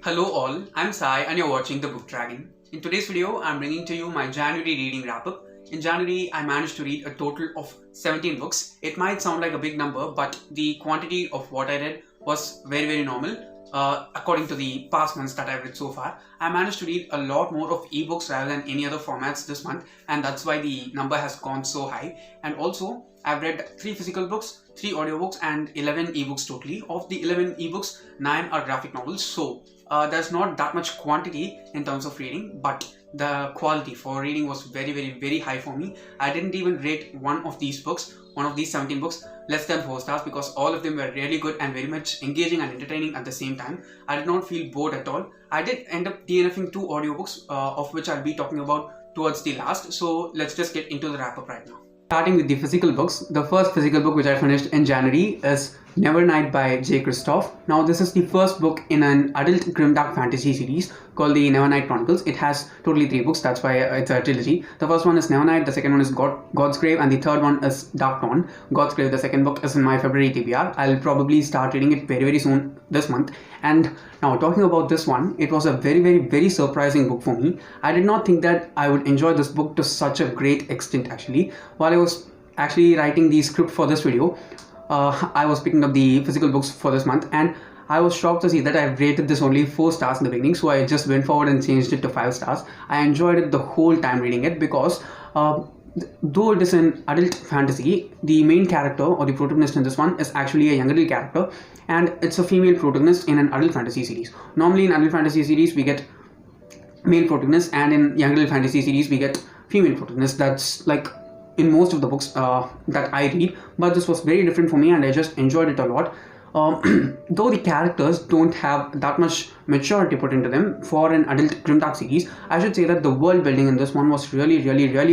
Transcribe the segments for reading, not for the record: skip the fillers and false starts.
Hello all, I'm Sai and you're watching The Book Dragon. In today's video, I'm bringing to you my January reading wrap-up. In January, I managed to read a total of 17 books. It might sound like a big number, but the quantity of what I read was very normal. According to the past months that I've read so far, I managed to read a lot more of ebooks rather than any other formats this month, and that's why the number has gone so high. And also, I've read 3 physical books, 3 audiobooks and 11 ebooks totally. Of the 11 ebooks, 9 are graphic novels, so there's not that much quantity in terms of reading, but the quality for reading was very high for me. I didn't even rate one of these 17 books, less than 4 stars because all of them were really good and very much engaging and entertaining at the same time. I did not feel bored at all. I did end up DNFing 2 audiobooks, of which I'll be talking about towards the last. So let's just get into the wrap up right now. Starting with the physical books, the first physical book which I finished in January is Nevernight by Kristoff. Now this is the first book in an adult grimdark fantasy series called the Nevernight Chronicles. It has totally 3 books, that's why it's a trilogy. The first one is Nevernight, the second one is God's Grave, and the third one is Dark Dawn. God's Grave, the second book, is in my February TBR. I'll probably start reading it very soon this month. And now talking about this one, it was a very surprising book for me. I did not think that I would enjoy this book to such a great extent actually. While I was actually writing the script for this video, I was picking up the physical books for this month, and I was shocked to see that I rated this only 4 stars in the beginning, so I just went forward and changed it to 5 stars. I enjoyed it the whole time reading it because though it is an adult fantasy, the main character or the protagonist in this one is actually a young adult character, and it's a female protagonist in an adult fantasy series. Normally in adult fantasy series we get male protagonists, and in young adult fantasy series we get female protagonists. That's like in most of the books that I read, but this was very different for me and I just enjoyed it a lot. Though the characters don't have that much maturity put into them for an adult grimdark series, I should say that the world building in this one was really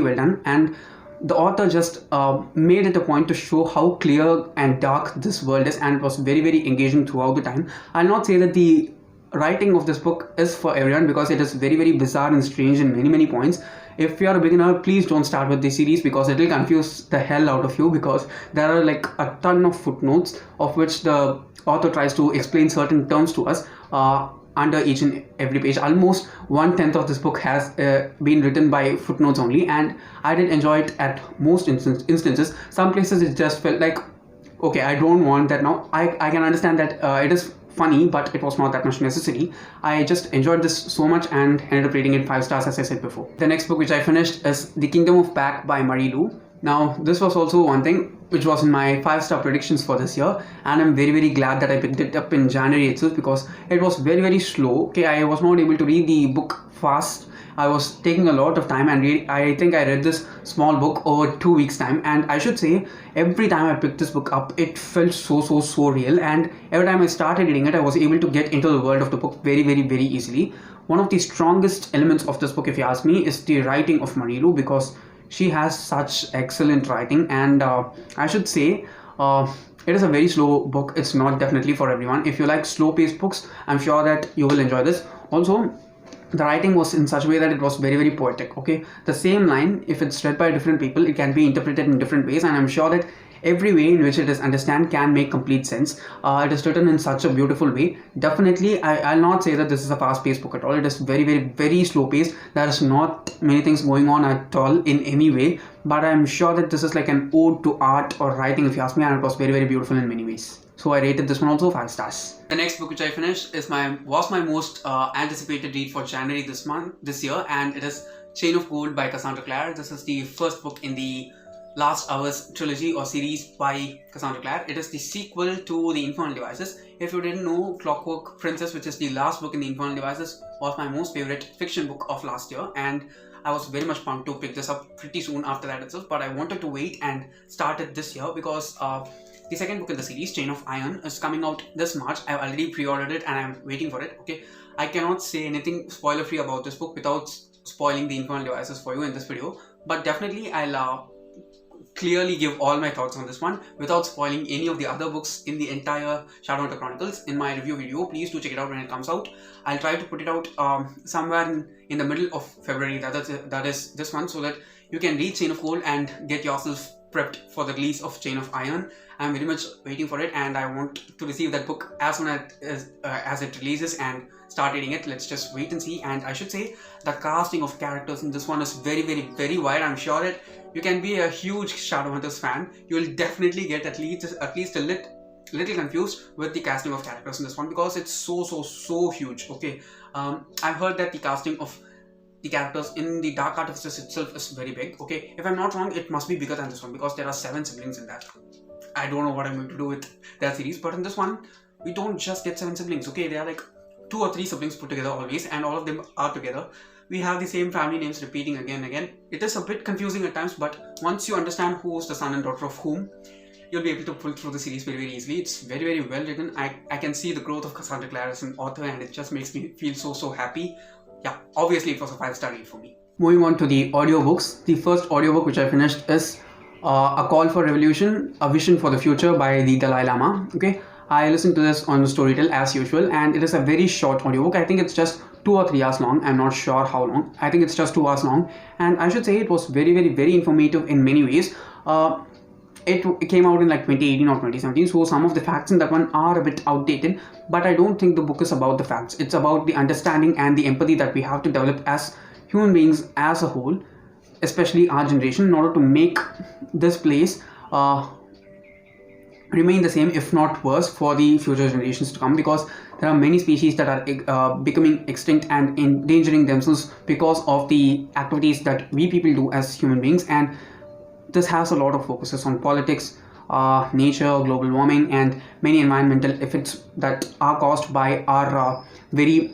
well done, and the author just made it a point to show how clear and dark this world is, and it was very engaging throughout the time. I'll not say that the writing of this book is for everyone because it is very bizarre and strange in many points. If you are a beginner, please don't start with this series because it will confuse the hell out of you, because there are like a ton of footnotes of which the author tries to explain certain terms to us under each and every page. Almost 1/10 of this book has been written by footnotes only, and I did enjoy it at most instances. Some places it just felt like, okay, I don't want that now. I can understand that it is funny, but it was not that much necessary. I just enjoyed this so much and ended up rating it 5 stars, as I said before. The next book which I finished is The Kingdom of Pack by Morelli. Now this was also one thing which was in my 5-star predictions for this year, and I'm very glad that I picked it up in January itself because it was very slow. Okay, I was not able to read the book fast. I was taking a lot of time, and I think I read this small book over 2 weeks time, and I should say every time I picked this book up it felt so real, and every time I started reading it I was able to get into the world of the book very easily. One of the strongest elements of this book, if you ask me, is the writing of Morelli, because she has such excellent writing, and I should say it is a very slow book. It's not definitely for everyone. If you like slow paced books, I'm sure that you will enjoy this. Also, the writing was in such a way that it was very poetic. Okay, the same line, if it's read by different people, it can be interpreted in different ways, and I'm sure that every way in which it is understood can make complete sense. It is written in such a beautiful way. Definitely, I'll not say that this is a fast-paced book at all. It is very slow-paced. There is not many things going on at all in any way, but I'm sure that this is like an ode to art or writing, if you ask me, and it was very beautiful in many ways. So I rated this one also 5 stars. The next book which I finished was my most anticipated read for January this year, and it is Chain of Gold by Cassandra Clare. This is the first book in the Last Hours trilogy or series by Cassandra Clare. It is the sequel to The Infernal Devices. If you didn't know, Clockwork Princess, which is the last book in The Infernal Devices, was my most favorite fiction book of last year, and I was very much pumped to pick this up pretty soon after that itself, but I wanted to wait and start it this year because the second book in the series, Chain of Iron, is coming out this March. I've already pre-ordered it and I'm waiting for it. Okay, I cannot say anything spoiler free about this book without spoiling The Infernal Devices for you in this video, but definitely I'll clearly give all my thoughts on this one without spoiling any of the other books in the entire Shadowhunter Chronicles in my review video. Please do check it out when it comes out. I'll try to put it out somewhere in the middle of February, that is this month, so that you can read Chain of Gold and get yourself prepped for the release of Chain of Iron. I'm very much waiting for it, and I want to receive that book as soon as it releases and start reading it. Let's just wait and see. And I should say the casting of characters in this one is very, very, very wide. I'm sure that you can be a huge Shadowhunters fan. You will definitely get at least a little confused with the casting of characters in this one, because it's so huge. Okay, I've heard that the casting of the characters in the Dark Artificers itself is very big. Okay, if I'm not wrong, it must be bigger than this one, because there are 7 siblings in that. I don't know what I'm going to do with that series, but in this one we don't just get 7 siblings. Okay, there are like 2 or 3 siblings put together always, and all of them are together. We have the same family names repeating again and again. It is a bit confusing at times, but once you understand who is the son and daughter of whom, you'll be able to pull through the series very, very easily. It's very, very well written. I can see the growth of Cassandra Clare as an author, and it just makes me feel so happy. Yeah, obviously it was a 5-star read for me. Moving on to the audiobooks. The first audiobook which I finished is A Call for Revolution, A Vision for the Future by the Dalai Lama. Okay, I listened to this on Storytel as usual, and it is a very short audiobook. I think it's just 2 or 3 hours long. I'm not sure how long. I think it's just 2 hours long, and I should say it was very, very, very informative in many ways. It came out in like 2018 or 2017, so some of the facts in that one are a bit outdated, but I don't think the book is about the facts. It's about the understanding and the empathy that we have to develop as human beings as a whole, especially our generation, in order to make this place remain the same, if not worse, for the future generations to come, because there are many species that are becoming extinct and endangering themselves because of the activities that we people do as human beings. And this has a lot of focuses on politics, nature, global warming, and many environmental effects that are caused by our very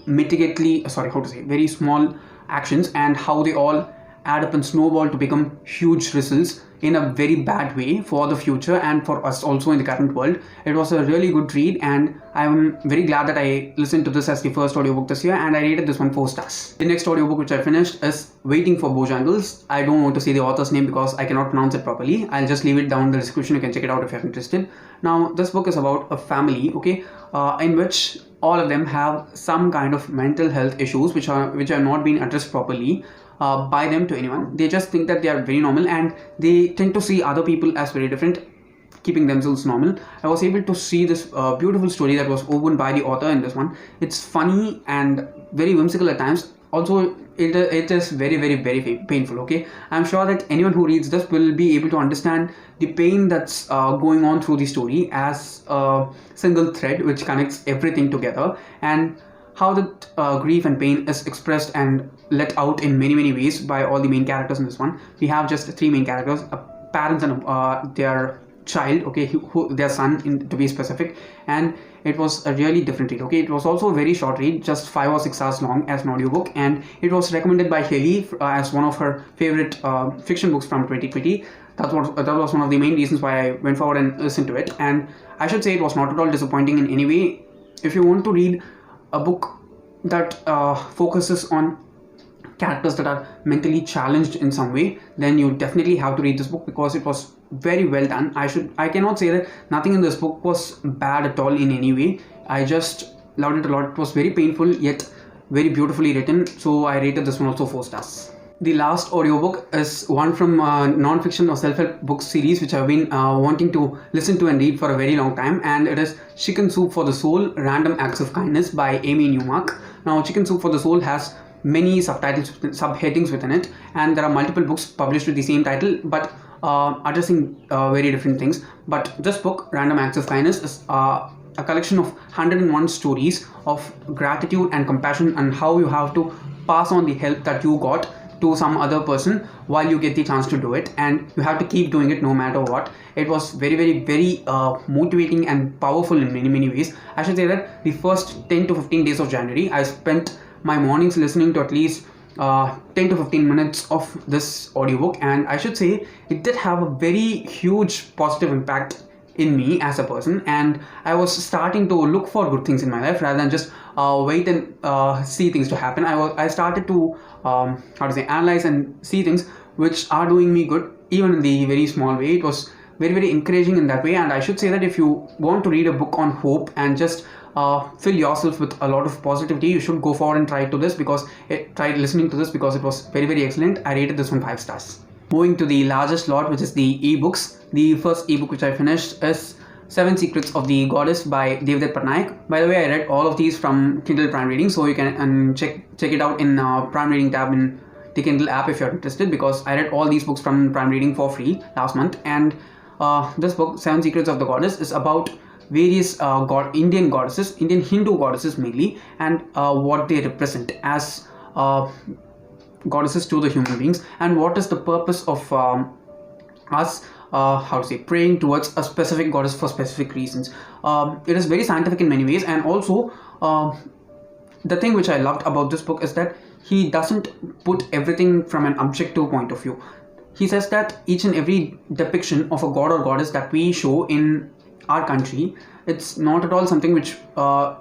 small actions, and how they all add up and snowball to become huge results in a very bad way for the future and for us also in the current world. It was a really good read, and I'm very glad that I listened to this as the first audiobook this year, and I rated this one 4 stars. The next audiobook which I finished is Waiting for Bojangles. I don't want to say the author's name because I cannot pronounce it properly. I'll just leave it down in the description. You can check it out if you're interested. Now, this book is about a family, okay, in which all of them have some kind of mental health issues which are not being addressed properly by them to anyone. They just think that they are very normal, and they tend to see other people as very different, keeping themselves normal. I was able to see this beautiful story that was woven by the author in this one. It's funny and very whimsical at times. Also, it is very, very, very painful. Okay, I'm sure that anyone who reads this will be able to understand the pain that's going on through the story as a single thread which connects everything together, and how that grief and pain is expressed and let out in many, many ways by all the main characters in this one. We have just 3 main characters, parents and their child, okay, their son to be specific, and it was a really different read. Okay, it was also a very short read, just 5 or 6 hours long as an audiobook, and it was recommended by Haley as one of her favorite fiction books from 2020. That was one of the main reasons why I went forward and listened to it, and I should say it was not at all disappointing in any way. If you want to read a book that focuses on characters that are mentally challenged in some way, then you definitely have to read this book, because it was very well done. I cannot say that nothing in this book was bad at all in any way. I just loved it a lot. It was very painful yet very beautifully written, so I rated this one also 4 stars. The last audiobook is one from non-fiction or self-help book series which I've been wanting to listen to and read for a very long time, and it is Chicken Soup for the Soul, Random Acts of Kindness by Amy Newmark. Now, Chicken Soup for the Soul has many subheadings within it, and there are multiple books published with the same title but addressing very different things. But this book, Random Acts of Kindness, is a collection of 101 stories of gratitude and compassion, and how you have to pass on the help that you got to some other person while you get the chance to do it, and you have to keep doing it no matter what. It was very, very, very motivating and powerful in many, many ways. I should say that the first 10 to 15 days of January, I spent my mornings listening to at least 10 to 15 minutes of this audiobook, and I should say it did have a very huge positive impact in me as a person, and I was starting to look for good things in my life rather than just wait and see things to happen. I started to analyze and see things which are doing me good, even in the very small way. It was very, very encouraging in that way, and I should say that if you want to read a book on hope and just fill yourself with a lot of positivity, you should go forward and try listening to this, because it was very, very excellent. I rated this one 5 stars. moving to the largest lot, which is the ebooks. The first ebook which I finished is 7 Secrets of the Goddess by Devdutt Pattanaik. By the way, I read all of these from Kindle Prime Reading, so you can check it out in Prime Reading tab in the Kindle app if you're interested, because I read all these books from Prime Reading for free last month. And this book, 7 Secrets of the Goddess, is about various Indian goddesses, Indian Hindu goddesses mainly, and what they represent as goddesses to the human beings, and what is the purpose of us praying towards a specific goddess for specific reasons. It is very scientific in many ways, and also the thing which I loved about this book is that he doesn't put everything from an objective point of view. He says that each and every depiction of a god or goddess that we show in our country, it's not at all something which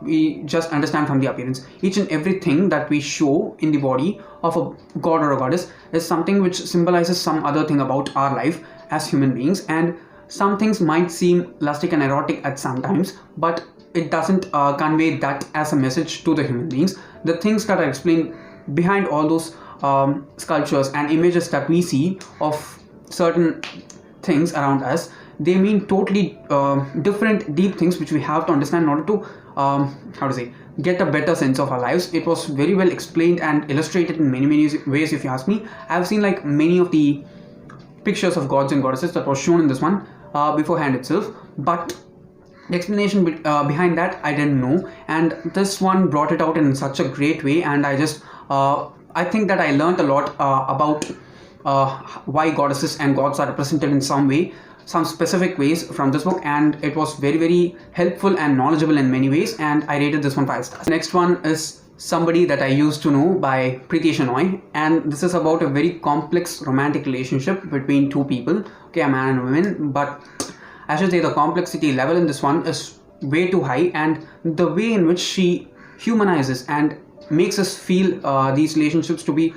we just understand from the appearance. Each and everything that we show in the body of a god or a goddess is something which symbolizes some other thing about our life as human beings, and some things might seem lustic and erotic at some times, but it doesn't convey that as a message to the human beings. The things that are explained behind all those sculptures and images that we see of certain things around us, they mean totally different deep things which we have to understand in order to get a better sense of our lives. It was very well explained and illustrated in many ways, if you ask me. I've seen like many of the pictures of gods and goddesses that was shown in this one beforehand itself, but the explanation behind that I didn't know, and this one brought it out in such a great way. And I think that I learned a lot about why goddesses and gods are represented in some specific ways from this book, and it was very, very helpful and knowledgeable in many ways, and I rated this one 5 stars. Next one is Somebody That I Used to Know by Preeti Shenoy, and this is about a very complex romantic relationship between two people, okay, a man and a woman, but I should say the complexity level in this one is way too high, and the way in which she humanizes and makes us feel these relationships to be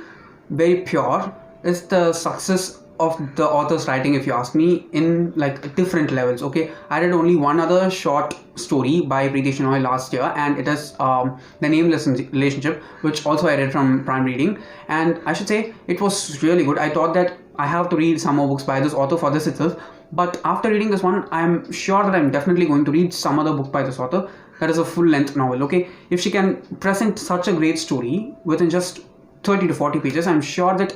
very pure is the success of the author's writing, if you ask me, in like different levels. Okay, I read only one other short story by Preeti Shenoy last year, and it is The Nameless Relationship, which also I read from Prime Reading, and I should say it was really good. I thought that I have to read some more books by this author for this itself, but after reading this one, I'm sure that I'm definitely going to read some other book by this author that is a full-length novel. Okay, if she can present such a great story within just 30 to 40 pages, I'm sure that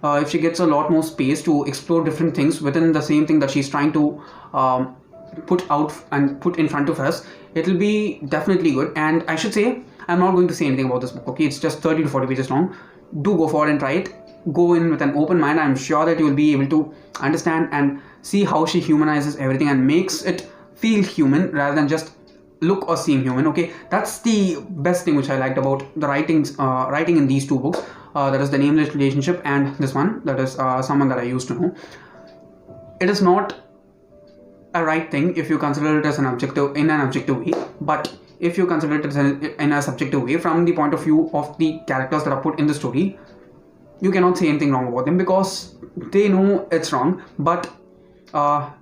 if she gets a lot more space to explore different things within the same thing that she's trying to put out and put in front of us, it'll be definitely good. And I should say, I'm not going to say anything about this book, okay? It's just 30 to 40 pages long. Do go forward and try it. Go in with an open mind. I'm sure that you will be able to understand and see how she humanizes everything and makes it feel human rather than just look or seem human. Okay, that's the best thing which I liked about the writing in these two books. That is The Nameless Relationship, and this one, that is Someone That I Used to Know. It is not a right thing if you consider it as an objective way, but if you consider it as in a subjective way from the point of view of the characters that are put in the story, you cannot say anything wrong about them because they know it's wrong, but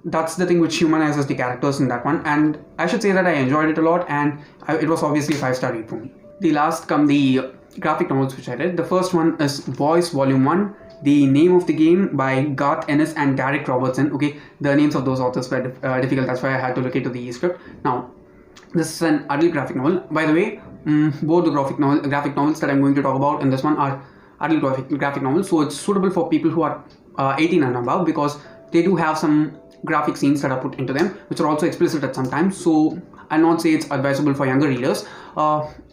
that's the thing which humanizes the characters in that one, and I should say that I enjoyed it a lot, and it was obviously a 5-star read for me. The last come the graphic novels which I read. The first one is Boys Volume 1, The Name of the Game by Garth Ennis and Darick Robertson. Okay, the names of those authors were difficult, that's why I had to look into the script. Now, this is an adult graphic novel. By the way, both the graphic novels that I'm going to talk about in this one are adult graphic novels, so it's suitable for people who are 18 and above, because they do have some graphic scenes that are put into them which are also explicit at some times, so I'll not say it's advisable for younger readers.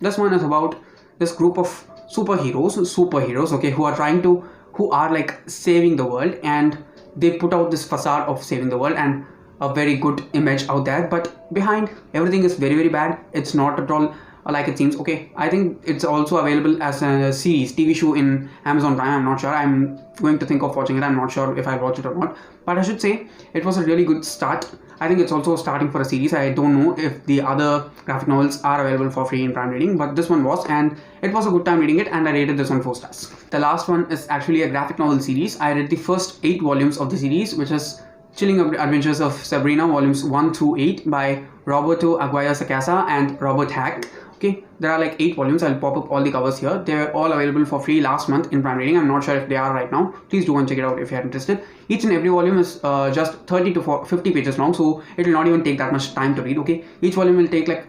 This one is about this group of superheroes, okay, who are like saving the world, and they put out this facade of saving the world and a very good image out there, but behind everything is very, very bad. It's not at all like it seems. Okay, I think it's also available as a series, TV show in Amazon Prime. I'm not sure. I'm going to think of watching it. I'm not sure if I'll watch it or not, but I should say it was a really good start. I think it's also starting for a series. I don't know if the other graphic novels are available for free in Prime Reading, but this one was, and it was a good time reading it, and I rated this one 4 stars. The last one is actually a graphic novel series. I read the first 8 volumes of the series, which is Chilling Adventures of Sabrina, volumes 1 through 8 by Roberto, Aguirre, Sacasa, and Robert Hack. Okay, there are like 8 volumes. I'll pop up all the covers here. They're all available for free last month in Prime Reading. I'm not sure if they are right now. Please do go and check it out if you're interested. Each and every volume is just 30 to 50 pages long, so it will not even take that much time to read. Okay, each volume will take like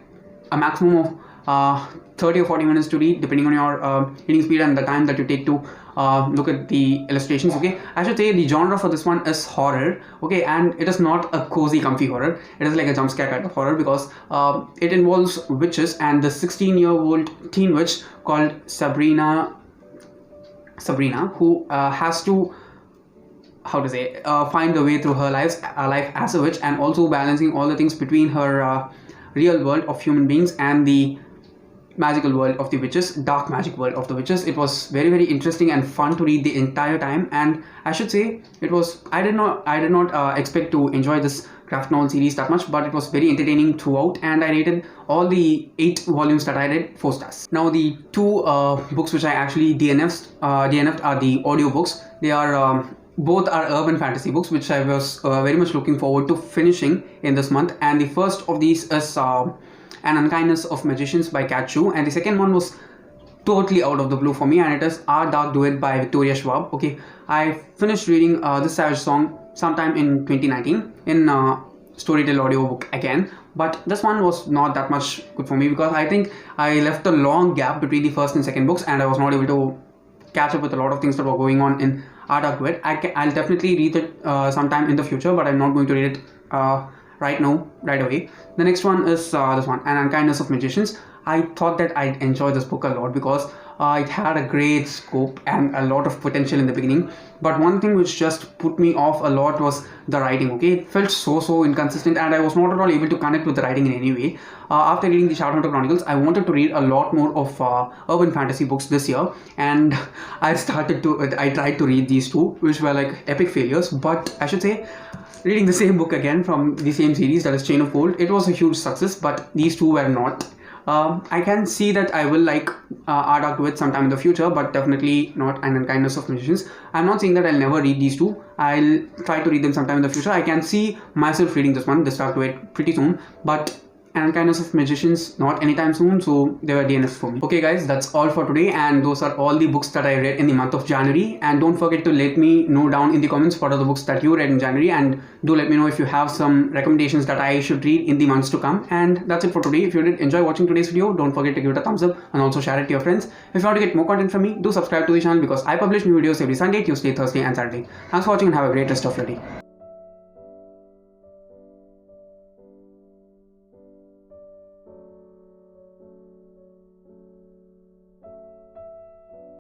a maximum of 30 or 40 minutes to read, depending on your reading speed and the time that you take to look at the illustrations. Okay, I should say the genre for this one is horror. Okay, and it is not a cozy comfy horror. It is like a jump scare kind of horror, because it involves witches and the 16-year-old teen witch called Sabrina, who has to, find the way through her life as a witch, and also balancing all the things between her real world of human beings and the magical world of the witches, dark magic world of the witches. It was very, very interesting and fun to read the entire time, and I should say it was, I did not expect to enjoy this graphic novel series that much, but it was very entertaining throughout, and I rated all the 8 volumes that I read 4 stars. Now the 2 books which I actually DNF'd are the audio books. They are both are urban fantasy books, which I was very much looking forward to finishing in this month, and the first of these is An Unkindness of Magicians by Kat Chu, and the second one was totally out of the blue for me, and it is Our Dark Duet by Victoria Schwab. Okay, I finished reading this Savage Song sometime in 2019 in Storytel audiobook again, but this one was not that much good for me, because I think I left a long gap between the first and second books, and I was not able to catch up with a lot of things that were going on in Our Dark Duet. I'll definitely read it sometime in the future, but I'm not going to read it right now, right away. The next one is this one, An Unkindness of Magicians. I thought that I'd enjoy this book a lot, because it had a great scope and a lot of potential in the beginning, but one thing which just put me off a lot was the writing. Okay, it felt so inconsistent, and I was not at all able to connect with the writing in any way. After reading the Shadowhunter Chronicles, I wanted to read a lot more of urban fantasy books this year, and I tried to read these 2, which were like epic failures. But I should say, reading the same book again from the same series, that is Chain of Gold, it was a huge success, but these 2 were not. I can see that I will like Our Dark Duet sometime in the future, but definitely not An Unkindness of Magicians. I'm not saying that I'll never read these 2. I'll try to read them sometime in the future. I can see myself reading this Dark Duet, pretty soon, but An Unkindness of Magicians not anytime soon, so they were DNFs for me. Okay guys, that's all for today, and those are all the books that I read in the month of January. And don't forget to let me know down in the comments what are the books that you read in January, and do let me know if you have some recommendations that I should read in the months to come. And that's it for today. If you did enjoy watching today's video, don't forget to give it a thumbs up and also share it to your friends. If you want to get more content from me, do subscribe to the channel, because I publish new videos every Sunday, Tuesday, Thursday and Saturday. Thanks for watching, and have a great rest of your day.